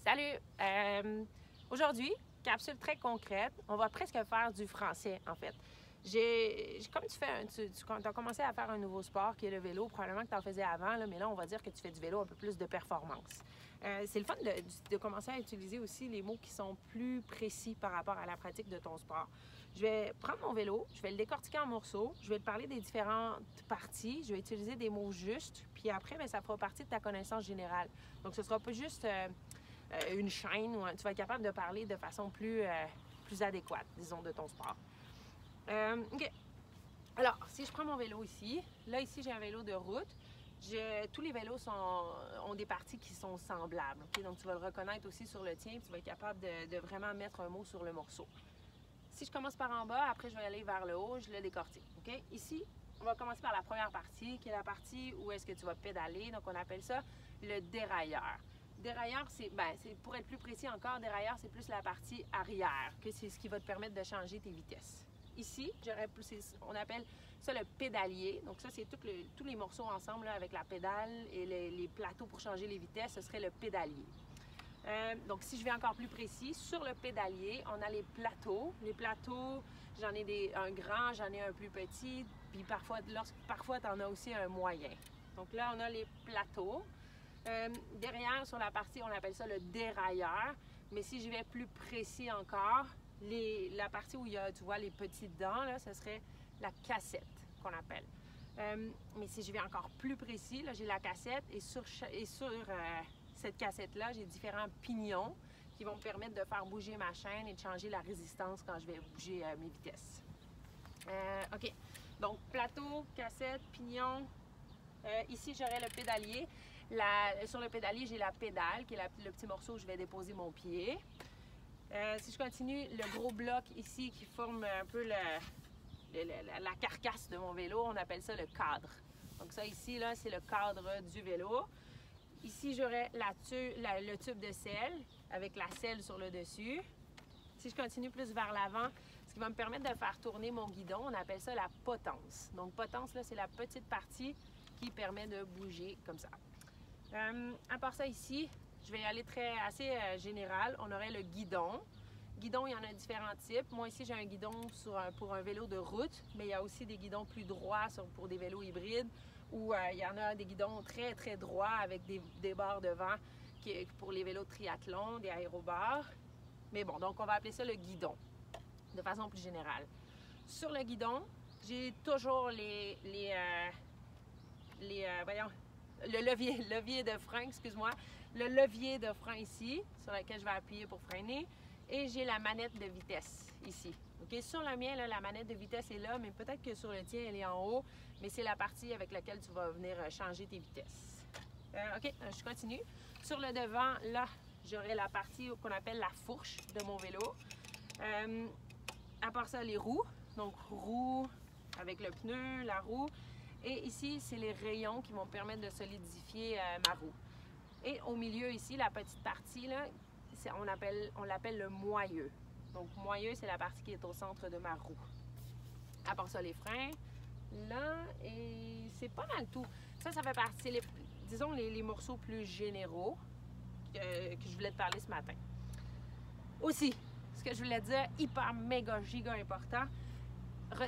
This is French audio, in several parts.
Salut! Aujourd'hui, capsule très concrète. On va presque faire du français, en fait. Comme tu as commencé à faire un nouveau sport qui est le vélo, probablement que tu en faisais avant, là, mais là, on va dire que tu fais du vélo un peu plus de performance. C'est le fun de commencer à utiliser aussi les mots qui sont plus précis par rapport à la pratique de ton sport. Je vais prendre mon vélo, je vais le décortiquer en morceaux, je vais te parler des différentes parties, je vais utiliser des mots justes, puis après, bien, ça fera partie de ta connaissance générale. Donc, ce ne sera pas juste une chaîne où tu vas être capable de parler de façon plus adéquate, disons, de ton sport. OK. Alors, si je prends mon vélo ici, là, ici, j'ai un vélo de route. Tous les vélos ont des parties qui sont semblables. Okay? Donc, tu vas le reconnaître aussi sur le tien, puis tu vas être capable de vraiment mettre un mot sur le morceau. Si je commence par en bas, après, je vais aller vers le haut, je le décortique. Okay? Ici, on va commencer par la première partie, qui est la partie où est-ce que tu vas pédaler. Donc, on appelle ça le dérailleur. Dérailleur, pour être plus précis encore, dérailleur, c'est plus la partie arrière, que c'est ce qui va te permettre de changer tes vitesses. Ici, on appelle ça le pédalier. Donc ça, c'est tous les morceaux ensemble là, avec la pédale et les plateaux pour changer les vitesses, ce serait le pédalier. Donc si je vais encore plus précis, sur le pédalier, on a les plateaux. Les plateaux, j'en ai un grand, j'en ai un plus petit, puis parfois tu en as aussi un moyen. Donc là, on a les plateaux. Derrière, sur la partie, on appelle ça le dérailleur. Mais si je vais plus précis encore, la partie où il y a, tu vois, les petits dents, là, ce serait la cassette qu'on appelle. Mais si je vais encore plus précis, là, j'ai la cassette et sur cette cassette-là, j'ai différents pignons qui vont me permettre de faire bouger ma chaîne et de changer la résistance quand je vais bouger mes vitesses. OK. Donc, plateau, cassette, pignon. Ici, j'aurai le pédalier. Sur le pédalier, j'ai la pédale, qui est le petit morceau où je vais déposer mon pied. Si je continue, le gros bloc ici qui forme un peu la carcasse de mon vélo, on appelle ça le cadre. Donc ça ici, là, c'est le cadre du vélo. Ici, j'aurai le tube de selle avec la selle sur le dessus. Si je continue plus vers l'avant, ce qui va me permettre de faire tourner mon guidon, on appelle ça la potence. Donc potence, là, c'est la petite partie qui permet de bouger comme ça. À part ça ici, je vais y aller assez général. On aurait le guidon. Guidon, il y en a différents types. Moi ici, j'ai un guidon pour un vélo de route, mais il y a aussi des guidons plus droits pour des vélos hybrides, où il y en a des guidons très, très droits avec des barres devant pour les vélos de triathlon, des aérobars. Mais bon, donc on va appeler ça le guidon, de façon plus générale. Sur le guidon, j'ai toujours le levier de frein, excuse-moi, le levier de frein ici, sur lequel je vais appuyer pour freiner, et j'ai la manette de vitesse ici. Okay? Sur le mien, là, la manette de vitesse est là, mais peut-être que sur le tien, elle est en haut, mais c'est la partie avec laquelle tu vas venir changer tes vitesses. OK, je continue. Sur le devant, là, j'aurai la partie qu'on appelle la fourche de mon vélo. À part ça, les roues. Donc, roues avec le pneu, la roue. Et ici, c'est les rayons qui vont permettre de solidifier ma roue. Et au milieu ici, la petite partie, là, on l'appelle le moyeu. Donc, moyeu, c'est la partie qui est au centre de ma roue. À part ça, les freins, là, et c'est pas mal tout. Ça fait partie, disons, les morceaux plus généraux que je voulais te parler ce matin. Aussi, ce que je voulais dire, hyper, méga, giga important,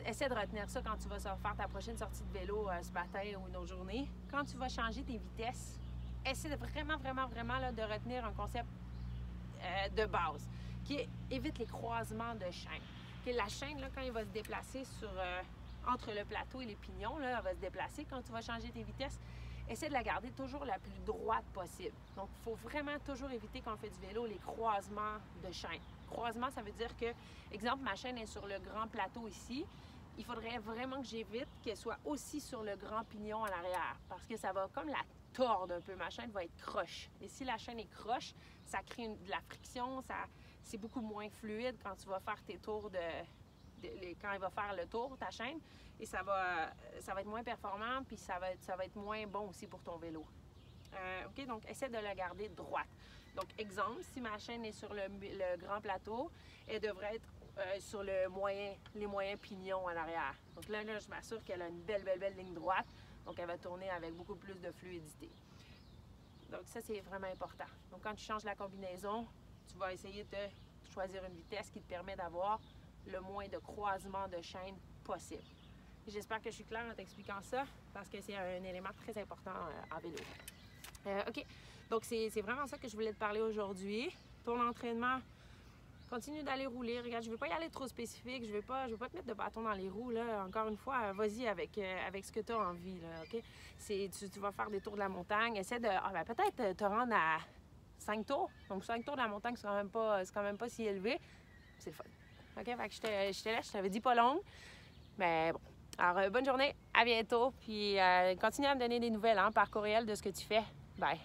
essaie de retenir ça quand tu vas faire ta prochaine sortie de vélo ce matin ou une autre journée. Quand tu vas changer tes vitesses, essaie de vraiment là, de retenir un concept de base qui évite les croisements de chaînes. Okay, la chaîne, là, quand il va se déplacer entre le plateau et les pignons, là, elle va se déplacer quand tu vas changer tes vitesses. Essaie de la garder toujours la plus droite possible. Donc, il faut vraiment toujours éviter quand on fait du vélo les croisements de chaînes. Croisement, ça veut dire que, exemple, ma chaîne est sur le grand plateau ici. Il faudrait vraiment que j'évite qu'elle soit aussi sur le grand pignon à l'arrière parce que ça va comme la tordre un peu. Ma chaîne va être croche. Et si la chaîne est croche, ça crée de la friction. C'est beaucoup moins fluide quand tu vas faire tes tours quand il va faire le tour, ta chaîne. Et ça va être moins performant puis ça va être moins bon aussi pour ton vélo. OK, donc essaie de la garder droite. Donc, exemple, si ma chaîne est sur le grand plateau, elle devrait être sur les moyens pignons à l'arrière. Donc là, je m'assure qu'elle a une belle ligne droite. Donc, elle va tourner avec beaucoup plus de fluidité. Donc ça, c'est vraiment important. Donc quand tu changes la combinaison, tu vas essayer de choisir une vitesse qui te permet d'avoir le moins de croisements de chaîne possible. J'espère que je suis claire en t'expliquant ça parce que c'est un élément très important en vélo. OK, donc c'est vraiment ça que je voulais te parler aujourd'hui. Ton entraînement, continue d'aller rouler. Regarde, je ne vais pas y aller trop spécifique. Je vais pas te mettre de bâton dans les roues. Là. Encore une fois, vas-y avec ce que tu as envie. Là, OK? Tu vas faire des tours de la montagne. Essaie de peut-être te rendre à 5 tours. Donc 5 tours de la montagne, c'est quand même pas si élevé. C'est le fun. OK? Fait que je te laisse. Je t'avais dit pas longue. Mais bon. Alors, bonne journée. À bientôt. Puis continue à me donner des nouvelles par courriel de ce que tu fais. Bye.